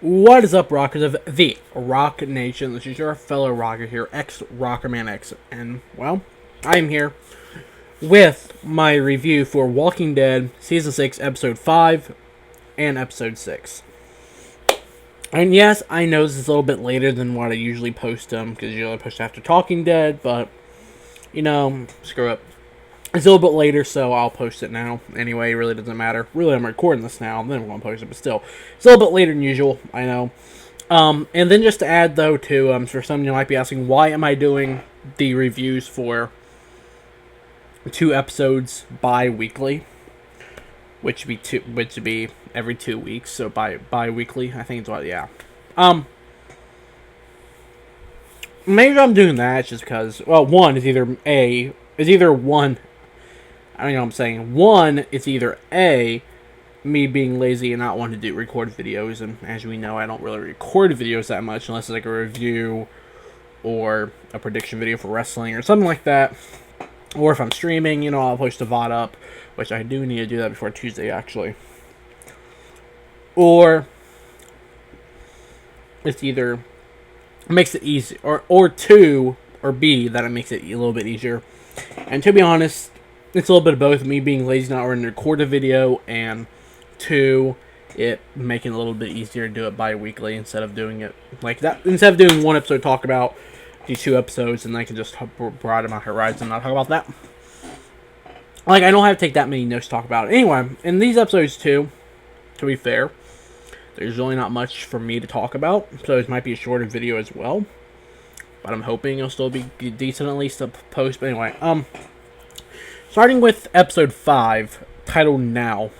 What is up, rockers of the Rock Nation? This is your fellow rocker here, ex-Rockerman X, and, well, I am here with my review for Walking Dead Season 6, Episode 5, and Episode 6. And yes, I know this is a little bit later than what I usually post them, because usually I post after Talking Dead, but, you know, screw it. It's a little bit later, so I'll post it now. Anyway, it really doesn't matter. Really, I'm recording this now, and then I'm going to post it, but still. It's a little bit later than usual, I know. And then just to add, though, to, for some of you might be asking, why am I doing the reviews for 2 episodes bi-weekly? Which would be every 2 weeks, so bi-weekly, I think it's what, yeah. Maybe I'm doing that, it's just because, well, one is either one, I don't know what I'm saying. One, it's either A, me being lazy and not wanting to record videos, and as we know, I don't really record videos that much unless it's like a review or a prediction video for wrestling or something like that. Or if I'm streaming, you know, I'll post a VOD up, which I do need to do that before Tuesday, actually. Or it's either makes it easy, or two, or B, that it makes it a little bit easier. And to be honest, it's a little bit of both. Me being lazy, not wanting to record a video, and 2, it making it a little bit easier to do it bi-weekly instead of doing it like that. Instead of doing one episode, talk about the 2 episodes, and I can just broaden my horizon and not talk about that. Like, I don't have to take that many notes to talk about it. Anyway, in these episodes too, to be fair, there's really not much for me to talk about, so it might be a shorter video as well. But I'm hoping it'll still be decent at least to post. But anyway, starting with episode 5, titled Now.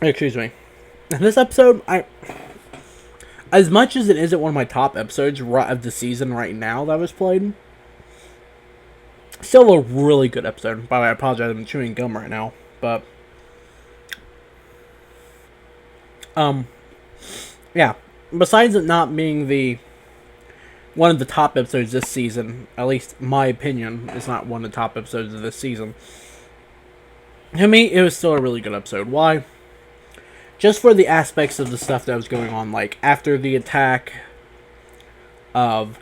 Excuse me. In this episode, as much as it isn't one of my top episodes of the season right now that was played, still a really good episode. By the way, I apologize, I'm chewing gum right now, but yeah. Besides it not being one of the top episodes this season, at least my opinion, it's not one of the top episodes of this season. To me, it was still a really good episode. Why? Just for the aspects of the stuff that was going on, like after the attack of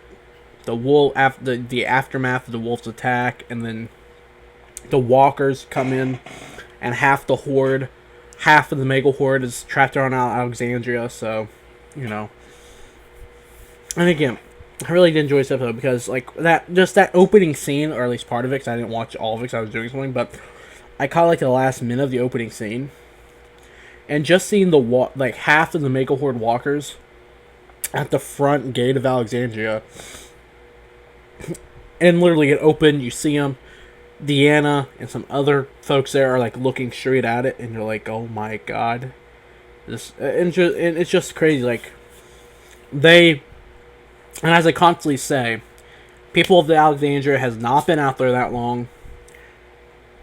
the wolf, after the aftermath of the wolf's attack, and then the walkers come in, and half of the Mega Horde is trapped around Alexandria. So, you know, and again, I really did enjoy this episode because, like, that opening scene, or at least part of it, because I didn't watch all of it because I was doing something, but I caught, like, the last minute of the opening scene. And just seeing half of the Mega Horde walkers at the front gate of Alexandria, and literally it opened, you see them, Deanna and some other folks there are, like, looking straight at it, and you're like, oh my god. And it's just crazy, like, and as I constantly say, people of the Alexandria has not been out there that long.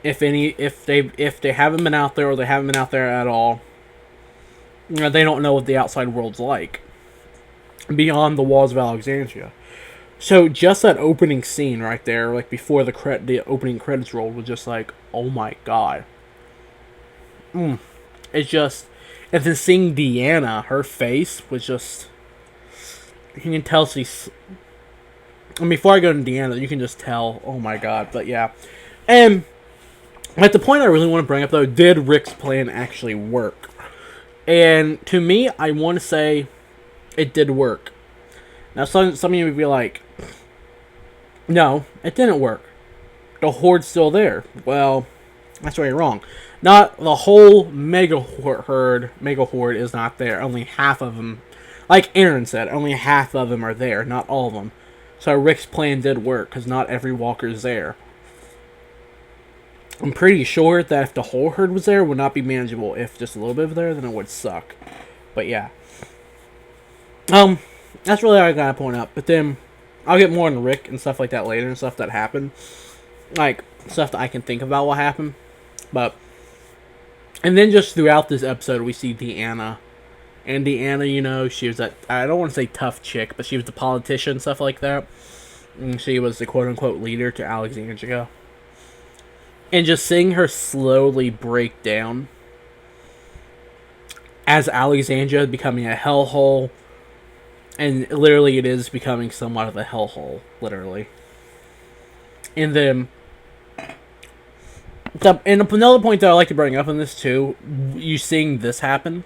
If they haven't been out there, or they haven't been out there at all, you know, they don't know what the outside world's like beyond the walls of Alexandria. So just that opening scene right there, like before the opening credits rolled, was just like, oh my god. It's just, and then seeing Deanna, her face was just, you can tell she's, and before I go to Deanna, you can just tell, oh my god. But yeah, and at the point I really want to bring up, though, did Rick's plan actually work? And to me, I want to say it did work. Now, some of you would be like, no, it didn't work. The Horde's still there. Well, that's where you're wrong. Not the whole Mega Horde is not there. Only half of them, like Aaron said, only half of them are there, not all of them. So Rick's plan did work, because not every walker is there. I'm pretty sure that if the whole herd was there, it would not be manageable. If just a little bit of there, then it would suck. But yeah. That's really all I gotta point out. But then, I'll get more on Rick and stuff like that later, and stuff that happened. Like, stuff that I can think about what happened. And then just throughout this episode, we see Deanna. And Deanna, you know, she was that, I don't want to say tough chick, but she was the politician, stuff like that. And she was the quote-unquote leader to Alexandria. And just seeing her slowly break down as Alexandria becoming a hellhole, and literally it is becoming somewhat of a hellhole, literally. And then, and another point that I like to bring up in this too, you seeing this happen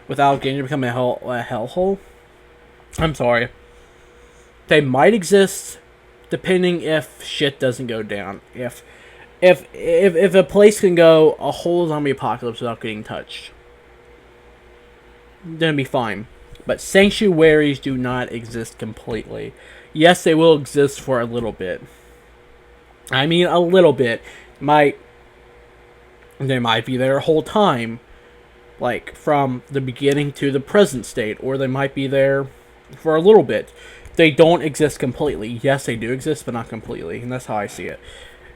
with Alexandria becoming a hellhole. I'm sorry. They might exist, depending if shit doesn't go down. If a place can go a whole zombie apocalypse without getting touched, then it'd be fine. But sanctuaries do not exist completely. Yes, they will exist for a little bit. I mean, a little bit. They might be there a whole time, like from the beginning to the present state, or they might be there for a little bit. They don't exist completely. Yes, they do exist, but not completely, and that's how I see it.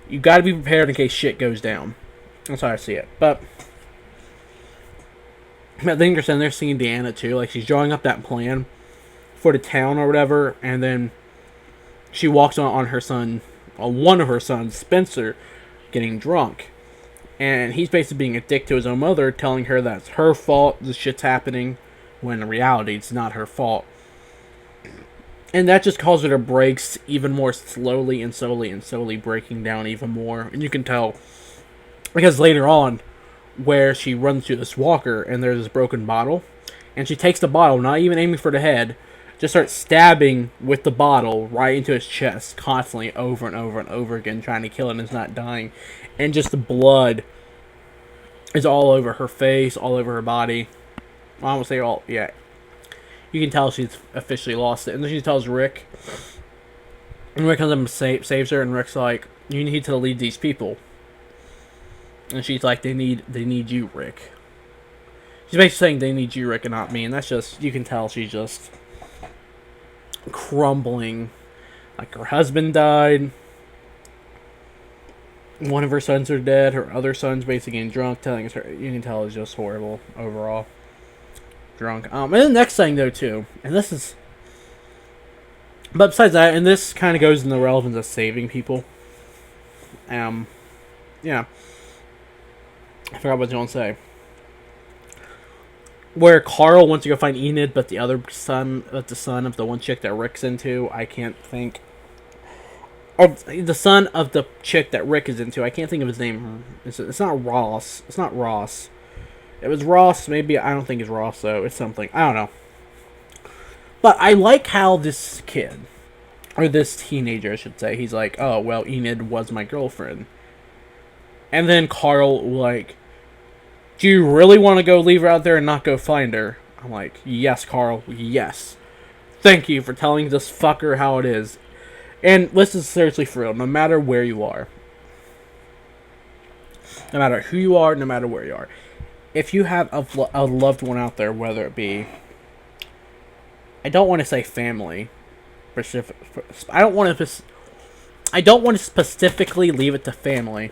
You got to be prepared in case shit goes down. That's how I see it. But I think they're sitting there seeing Deanna too. Like, she's drawing up that plan for the town or whatever, and then she walks on her son, on one of her sons, Spencer, getting drunk. And he's basically being a dick to his own mother, telling her that it's her fault this shit's happening, when in reality it's not her fault. And that just causes her to break even more slowly and slowly breaking down even more. And you can tell, because later on, where she runs to this walker and there's this broken bottle, and she takes the bottle, not even aiming for the head, just starts stabbing with the bottle right into his chest, constantly over and over and over again, trying to kill it, and it's not dying. And just the blood is all over her face, all over her body. I won't say all, yeah. You can tell she's officially lost it. And then she tells Rick, and Rick comes up and saves her, and Rick's like, you need to lead these people. And she's like, they need you, Rick. She's basically saying they need you, Rick, and not me. And that's just, you can tell she's just crumbling. Like, her husband died. One of her sons are dead. Her other son's basically getting drunk, telling her, you can tell it's just horrible overall. Drunk. And the next thing, though, too, and this is, but besides that, and this kind of goes in the relevance of saving people. Yeah. I forgot what I was going to say. Where Carl wants to go find Enid, but the other son, the son of the one chick that Rick's into, I can't think. Or the son of the chick that Rick is into, I can't think of his name. It's not Ross. It's not Ross. It was Ross, maybe. I don't think it's Ross, though. It's something. I don't know. But I like how this kid, or this teenager, I should say, he's like, oh, well, Enid was my girlfriend. And then Carl, like, do you really want to go leave her out there and not go find her? I'm like, yes, Carl, yes. Thank you for telling this fucker how it is. And this is seriously for real, no matter where you are. No matter who you are, no matter where you are. If you have a loved one out there, whether it be, I don't want to say family, I don't want to specifically leave it to family,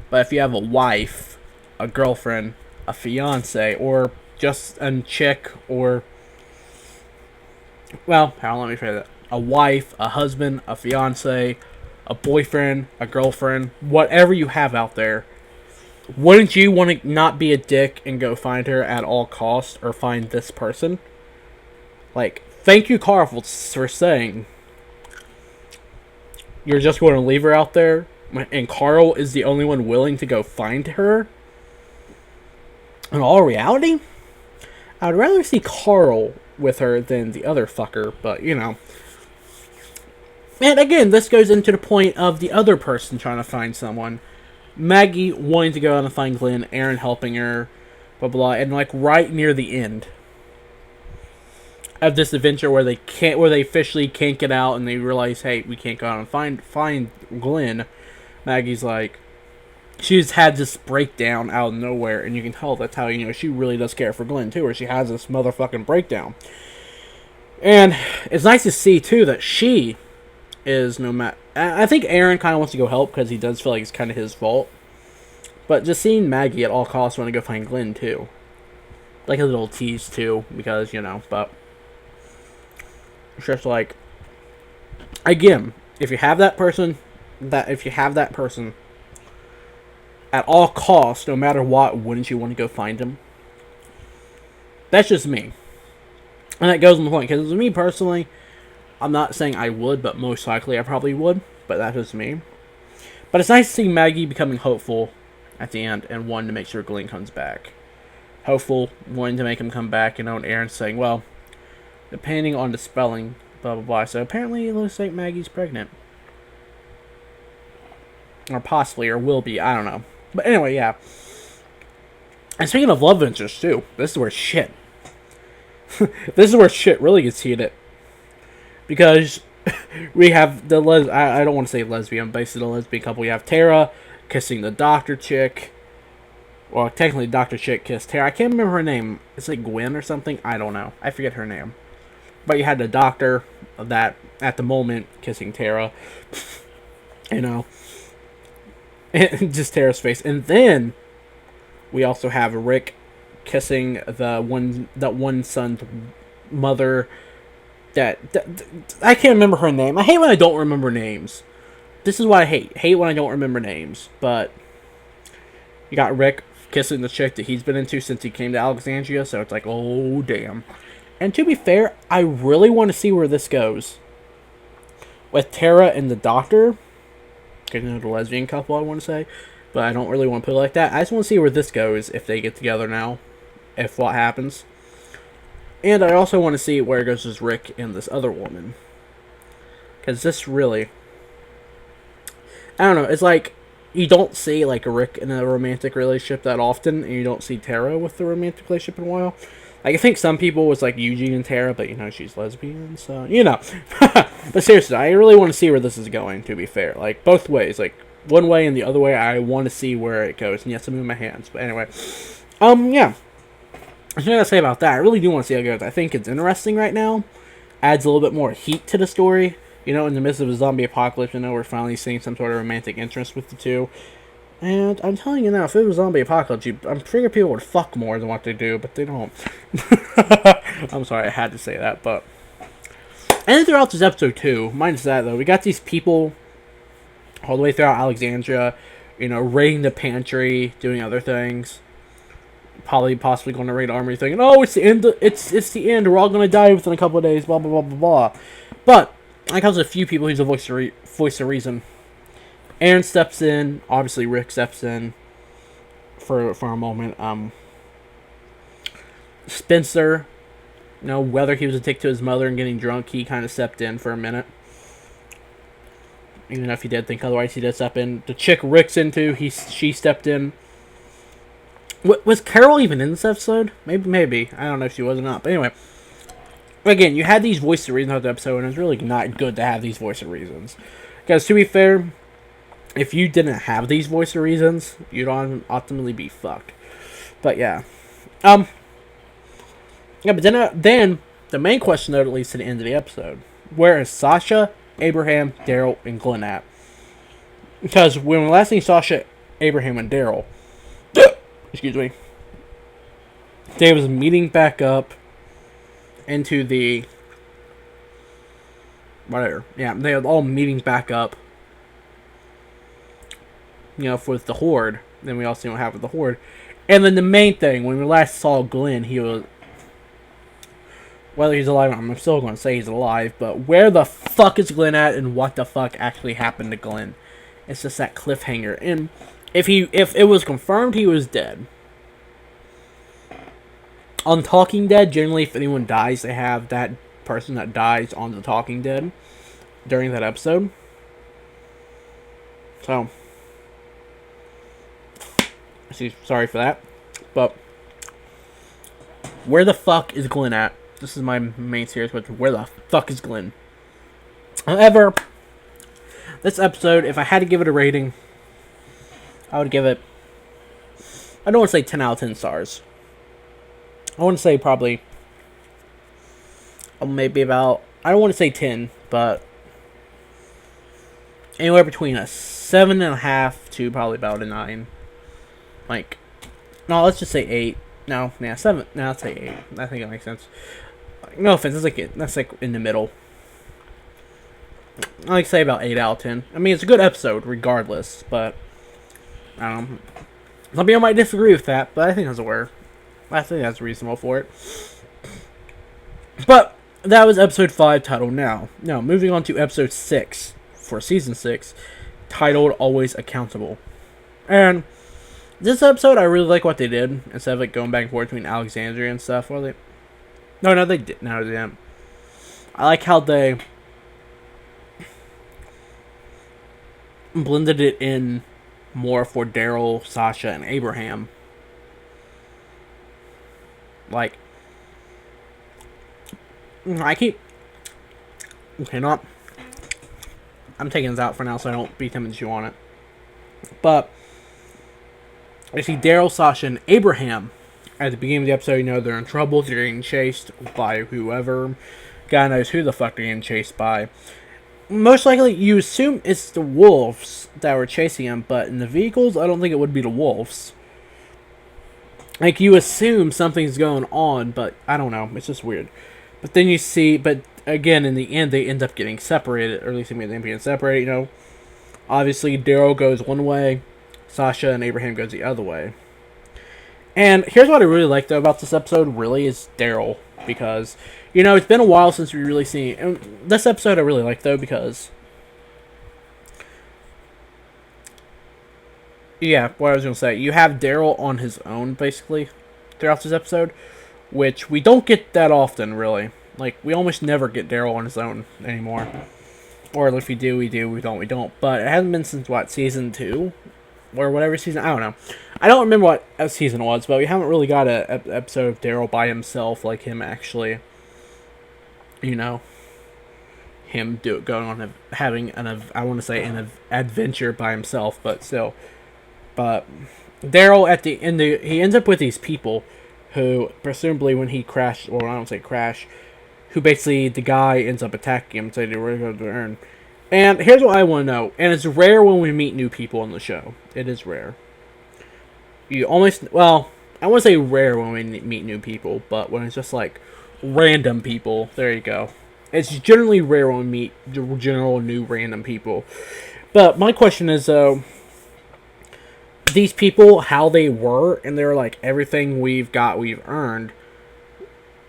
but if you have a wife, a girlfriend, a fiance, or just a chick, or, well, let me say that, a wife, a husband, a fiance, a boyfriend, a girlfriend, whatever you have out there, wouldn't you want to not be a dick and go find her at all costs, or find this person? Like, thank you, Carl, for saying you're just going to leave her out there, and Carl is the only one willing to go find her? In all reality, I would rather see Carl with her than the other fucker, but, you know. And again, this goes into the point of the other person trying to find someone. Maggie wanting to go out and find Glenn, Aaron helping her, blah blah, and like right near the end of this adventure where they officially can't get out and they realize, hey, we can't go out and find Glenn. Maggie's like, she's had this breakdown out of nowhere, and you can tell that's how, you know, she really does care for Glenn too, or she has this motherfucking breakdown. And it's nice to see too that she is no matter. I think Aaron kind of wants to go help because he does feel like it's kind of his fault. But just seeing Maggie at all costs want to go find Glenn too, like a little tease too, because, you know. But it's just like, again, if you have that person at all costs, no matter what, wouldn't you want to go find him? That's just me. And that goes on the point, because me personally, I'm not saying I would, but most likely I probably would, but that's just me. But it's nice to see Maggie becoming hopeful at the end and wanting to make sure Glenn comes back. Hopeful, wanting to make him come back, and Aaron saying, well, depending on the spelling, blah, blah, blah. So apparently it looks like Maggie's pregnant. Or possibly, or will be, I don't know. But anyway, yeah. And speaking of love interest, too, this is where shit. This is where shit really gets heated. Because we have the I don't want to say lesbian, basically the lesbian couple. We have Tara kissing the doctor chick. Well, technically, Dr. Chick kissed Tara. I can't remember her name. It's like Gwen or something. I don't know. I forget her name. But you had the doctor that, at the moment, kissing Tara. You know. And just Tara's face. And then we also have Rick kissing that one son's mother. That I can't remember her name. I hate when I don't remember names. This is what I hate. Hate when I don't remember names. But you got Rick kissing the chick that he's been into since he came to Alexandria. So it's like, oh damn. And to be fair, I really want to see where this goes with Tara and the doctor. You know, the lesbian couple, I want to say. But I don't really want to put it like that. I just want to see where this goes if they get together now. If what happens. And I also want to see where it goes with Rick and this other woman. Because this really... I don't know. It's like, you don't see like a Rick in a romantic relationship that often. And you don't see Tara with the romantic relationship in a while. Like, I think some people was like Eugene and Tara. But, you know, she's lesbian. So, you know. But seriously, I really want to see where this is going, to be fair. Like, both ways. Like, one way and the other way. I want to see where it goes. And yes, I'm moving my hands. But anyway. Yeah. What I gotta say about that, I really do want to see how it goes. I think it's interesting right now. Adds a little bit more heat to the story. You know, in the midst of a zombie apocalypse, you know, we're finally seeing some sort of romantic interest with the two. And I'm telling you now, if it was a zombie apocalypse, I'm figuring people would fuck more than what they do, but they don't. I'm sorry, I had to say that, but... And throughout this episode, too, minus that, though, we got these people all the way throughout Alexandria, you know, raiding the pantry, doing other things. Possibly going to raid Armory thinking, oh, it's the end, it's the end, we're all going to die within a couple of days, blah, blah, blah, blah, blah. But, I comes a few people who's a voice of reason. Aaron steps in, obviously Rick steps in for a moment. Spencer, you know, whether he was a dick to his mother and getting drunk, he kind of stepped in for a minute. Even if he did think otherwise, he did step in. The chick Rick's into, she stepped in. Was Carol even in this episode? Maybe. I don't know if she was or not. But anyway. Again, you had these voice of reasons on the episode, and it's really not good to have these voice of reasons. Because, to be fair, if you didn't have these voice of reasons, you'd ultimately be fucked. But, yeah. Yeah, but then the main question, though, that leads to the end of the episode. Where is Sasha, Abraham, Daryl, and Glenn at? Because when we last seen Sasha, Abraham, and Daryl... Excuse me. They was meeting back up into the... Whatever. Yeah, they were all meeting back up. You know, with the Horde. Then we also know what happened with the Horde. And then the main thing, when we last saw Glenn, he was... Whether he's alive or not, I'm still going to say he's alive. But where the fuck is Glenn at, and what the fuck actually happened to Glenn? It's just that cliffhanger. And... If it was confirmed he was dead. On Talking Dead, generally if anyone dies, they have that person that dies on the Talking Dead during that episode. So, sorry for that. But, where the fuck is Glenn at? This is my main serious question. Where the fuck is Glenn? However, this episode, if I had to give it a rating... I would give it... I don't want to say 10 out of 10 stars. I want to say probably... maybe about... I don't want to say 10, but... Anywhere between a 7.5 to probably about a 9. Like... No, let's just say 8. No, yeah, 7. No, let's say 8. I think it makes sense. No offense, that's like in the middle. I like to say about 8 out of 10. I mean, it's a good episode, regardless, but... some people might disagree with that, but I think that's a word. I think that's reasonable for it. But that was episode 5 titled Now. Now, moving on to episode 6 for season 6 titled Always Accountable. And this episode, I really like what they did. Instead of like going back and forth between Alexandria and stuff. Well, No, they did. No, they didn't. I like how they blended it in more for Daryl, Sasha, and Abraham. Like, I keep... Okay, not... I'm taking this out for now so I don't beat them and chew on it. But, I see Daryl, Sasha, and Abraham. At the beginning of the episode, you know, they're in trouble. They're getting chased by whoever. God knows who the fuck they're getting chased by. Most likely, you assume it's the wolves that were chasing him, but in the vehicles, I don't think it would be the wolves. Like, you assume something's going on, but I don't know. It's just weird. But then you see, but again, in the end, they end up getting separated, or at least they end up getting separated, you know. Obviously, Daryl goes one way, Sasha and Abraham goes the other way. And here's what I really like, though, about this episode, really, is Daryl. Because, you know, it's been a while since we really seen... And this episode I really like, though, because... Yeah, what I was going to say. You have Daryl on his own, basically, throughout this episode. Which we don't get that often, really. Like, we almost never get Daryl on his own anymore. Or if we do, we do. We don't. But it hasn't been since, what, season 2? Or whatever season, I don't know. I don't remember what season it was, but we haven't really got an episode of Daryl by himself, like him actually, you know, him going on having I want to say an adventure by himself, but still. But Daryl at the end, he ends up with these people who, presumably when he crashed, well, I don't say crash, who basically the guy ends up attacking him, so they were going to earn. And here's what I want to know, and it's rare when we meet new people on the show. It is rare. You almost, well, I want to say rare when we meet new people, but when it's just like random people, there you go. It's generally rare when we meet general new random people. But my question is, though, these people, how they were, and they're like, everything we've got, we've earned,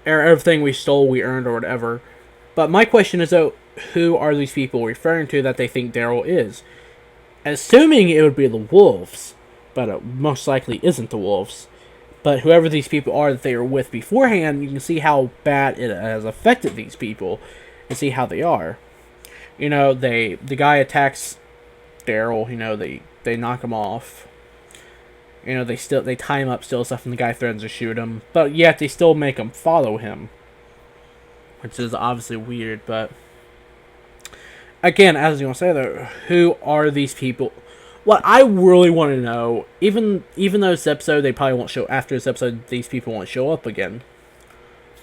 or everything we stole, we earned, or whatever. But my question is, though, who are these people referring to that they think Daryl is? Assuming it would be the wolves, but it most likely isn't the wolves. But whoever these people are that they were with beforehand, you can see how bad it has affected these people, and see how they are. You know, the guy attacks Daryl. You know, they knock him off. You know, they tie him up, steal stuff, and the guy threatens to shoot him. But yet they still make him follow him, which is obviously weird, but. Again, as I was going to say, though, who are these people? What I really want to know, even though this episode, they probably won't show, after this episode, these people won't show up again.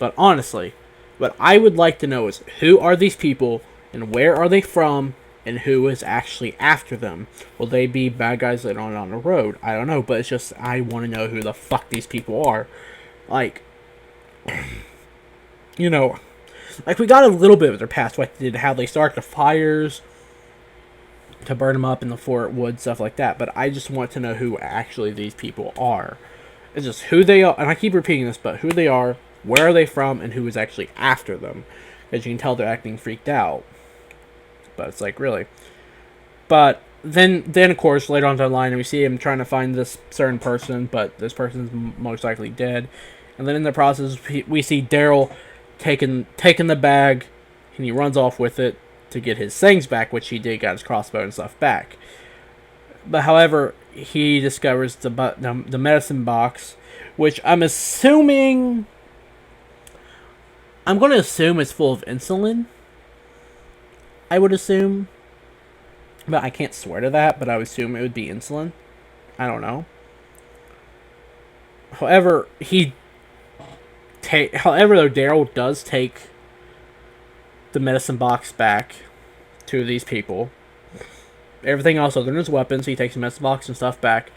But honestly, what I would like to know is, who are these people, and where are they from, and who is actually after them? Will they be bad guys later on the road? I don't know, but it's just, I want to know who the fuck these people are. Like, you know... Like, we got a little bit of their past, what they did, how they started the fires to burn them up in the Fort Wood, stuff like that. But I just want to know who actually these people are. It's just who they are, and I keep repeating this, but who they are, where are they from, and who is actually after them. As you can tell, they're acting freaked out. But it's like, really. But then of course, later on down the line, we see him trying to find this certain person, but this person's most likely dead. And then in the process, we see Daryl taking the bag, and he runs off with it to get his things back, which he did, got his crossbow and stuff back. But however, he discovers the medicine box, which I'm going to assume it's full of insulin. I would assume. But I can't swear to that, but I would assume it would be insulin. I don't know. However, though, Daryl does take the medicine box back to these people. Everything else other than his weapons, he takes the medicine box and stuff back.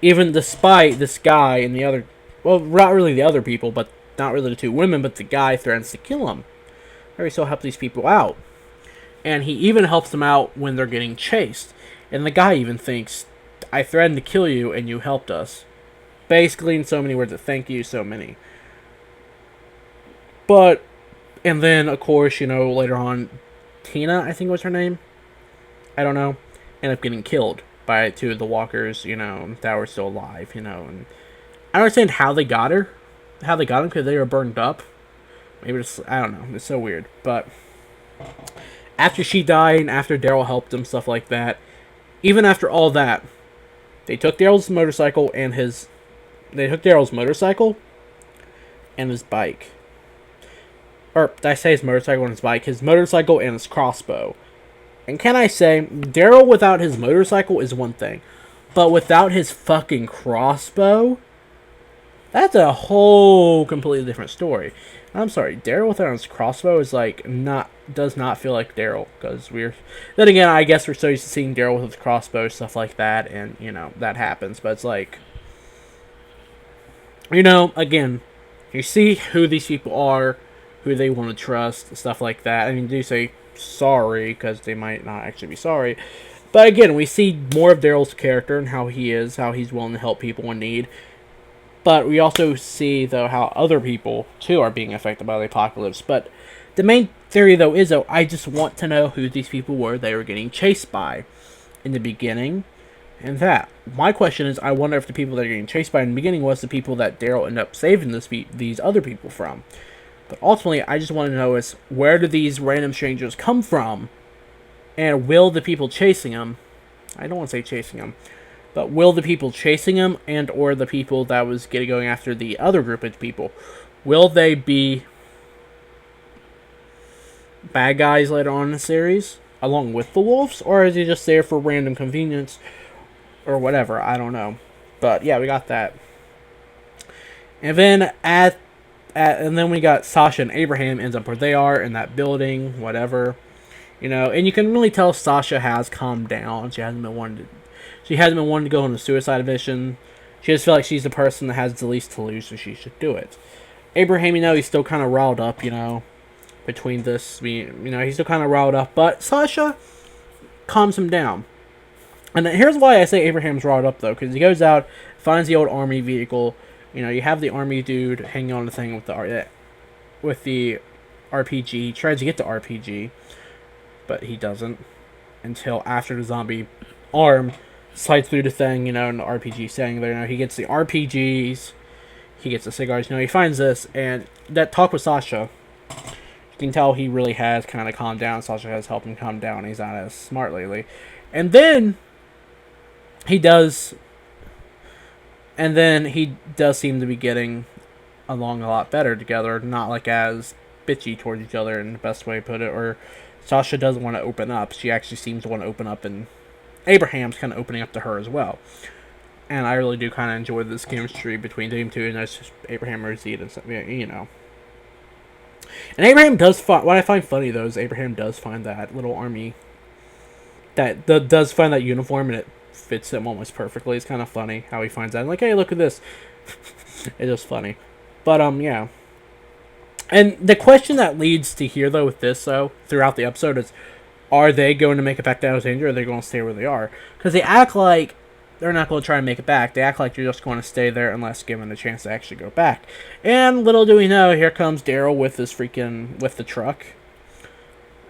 Even despite this guy and the other... Well, not really the other people, but not really the two women, but the guy threatens to kill him. He still helps these people out. And he even helps them out when they're getting chased. And the guy even thinks, I threatened to kill you and you helped us. Basically, in so many words, thank you, so many. But, and then, of course, later on, Tina, I think was her name. I don't know. Ended up getting killed by two of the walkers, that were still alive, and I don't understand how they got her. How they got them, because they were burned up. Maybe it's, I don't know. It's so weird. But after she died, and after Daryl helped him, stuff like that, even after all that, they took Daryl's motorcycle and his... They took Daryl's motorcycle and his bike. Or, did I say his motorcycle and his bike? His motorcycle and his crossbow. And can I say, Daryl without his motorcycle is one thing. But without his fucking crossbow, that's a whole completely different story. I'm sorry, Daryl without his crossbow is does not feel like Daryl, because then again, I guess we're so used to seeing Daryl with his crossbow, stuff like that, and, that happens, but it's like, again, you see who these people are, who they want to trust, stuff like that. I mean, do say sorry, because they might not actually be sorry, but again, we see more of Daryl's character and how he's willing to help people in need. But we also see, though, how other people, too, are being affected by the apocalypse. But the main theory, though, is, I just want to know who these people were they were getting chased by in the beginning. And that. My question is, I wonder if the people that are getting chased by in the beginning was the people that Daryl ended up saving these other people from. But ultimately, I just want to know is, where do these random strangers come from? And will the people chasing them... I don't want to say chasing them... But will the people chasing him and or the people that was going after the other group of people, will they be bad guys later on in the series, along with the wolves? Or is he just there for random convenience or whatever? I don't know. But yeah, we got that. And then and then we got Sasha and Abraham ends up where they are in that building, whatever. And you can really tell Sasha has calmed down. She hasn't been wanting to go on a suicide mission. She just feels like she's the person that has the least to lose, so she should do it. Abraham, he's still kind of riled up, between this. He's still kind of riled up, but Sasha calms him down. And here's why I say Abraham's riled up, though, because he goes out, finds the old army vehicle. You have the army dude hanging on the thing with the RPG. He tries to get the RPG, but he doesn't until after the zombie arm slides through the thing, and the RPG staying there. He gets the RPGs, he gets the cigars. He finds this, and that talk with Sasha, you can tell he really has kind of calmed down. Sasha has helped him calm down. He's not as smart lately. And then he does seem to be getting along a lot better together, not like as bitchy towards each other in the best way to put it, or Sasha doesn't want to open up. She actually seems to want to open up, and Abraham's kind of opening up to her as well. And I really do kind of enjoy this chemistry between them two, and that's just Abraham Rosita and stuff, And Abraham does find, what I find funny though, is Abraham does find that little army, does find that uniform, and it fits him almost perfectly. It's kind of funny how he finds that. I'm like, hey, look at this. It's just funny. But, yeah. And the question that leads to here, though, with this, though, throughout the episode is, are they going to make it back to Alexandria, or are they going to stay where they are? Because they act like they're not going to try and make it back. They act like they're just going to stay there unless given a chance to actually go back. And little do we know, here comes Daryl with the truck.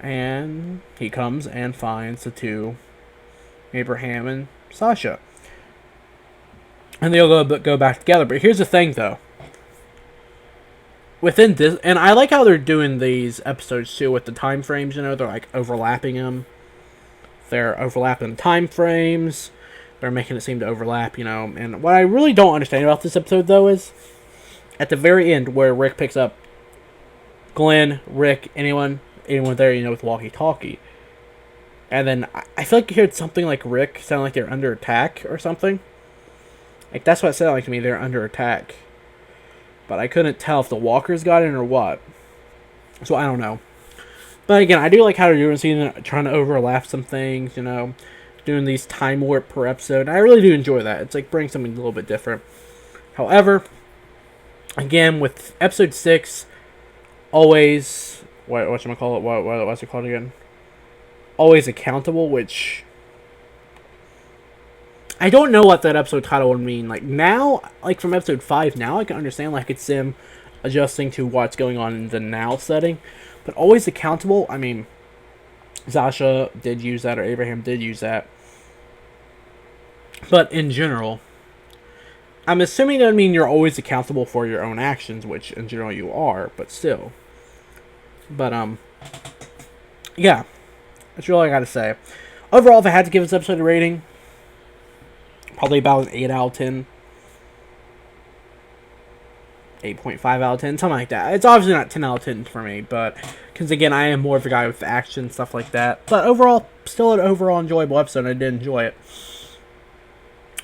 And he comes and finds the two, Abraham and Sasha. And they'll go back together. But here's the thing, though. Within this, and I like how they're doing these episodes too with the time frames. They're like overlapping them. They're overlapping the time frames. They're making it seem to overlap, And what I really don't understand about this episode, though, is at the very end where Rick picks up Glenn, Rick, anyone there, with walkie-talkie. And then I feel like you heard something like Rick sound like they're under attack or something. Like, that's what it sounded like to me. They're under attack. But I couldn't tell if the walkers got in or what. So I don't know. But again, I do like how they're doing season, trying to overlap some things, doing these time warp per episode. And I really do enjoy that. It's like bringing something a little bit different. However, again, with episode 6, always, what's it called again? Always accountable, which I don't know what that episode title would mean. Like, now, like, from episode 5 now, I can understand, like, it's them adjusting to what's going on in the now setting. But always accountable, I mean, Zasha did use that, or Abraham did use that. But in general, I'm assuming that would mean you're always accountable for your own actions, which in general you are, but still. But, yeah. That's really all I gotta say. Overall, if I had to give this episode a rating, probably about an 8 out of 10. 8.5 out of 10, something like that. It's obviously not 10 out of 10 for me, but because again, I am more of a guy with action, stuff like that. But overall, still an overall enjoyable episode. I did enjoy it.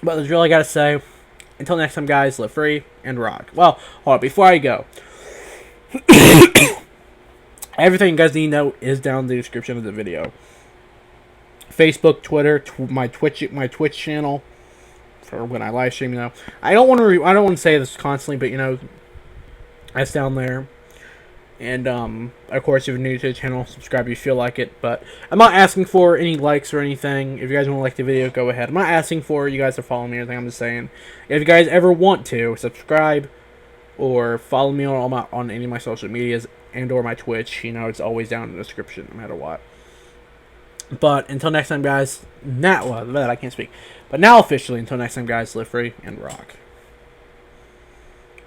But that's really all I gotta say. Until next time, guys, live free and rock. Well, hold on, before I go, everything you guys need to know is down in the description of the video. Facebook, Twitter, my Twitch channel for when I live stream. You know, I don't want to say this constantly, but you know, that's down there. And of course, if you're new to the channel, subscribe if you feel like it. But I'm not asking for any likes or anything. If you guys want to like the video, go ahead. I'm not asking for you guys to follow me or anything. I'm just saying, if you guys ever want to subscribe or follow me on any of my social medias and or my Twitch, you know, it's always down in the description, no matter what. But until next time, guys. I can't speak. But now officially, until next time, guys, live free and rock.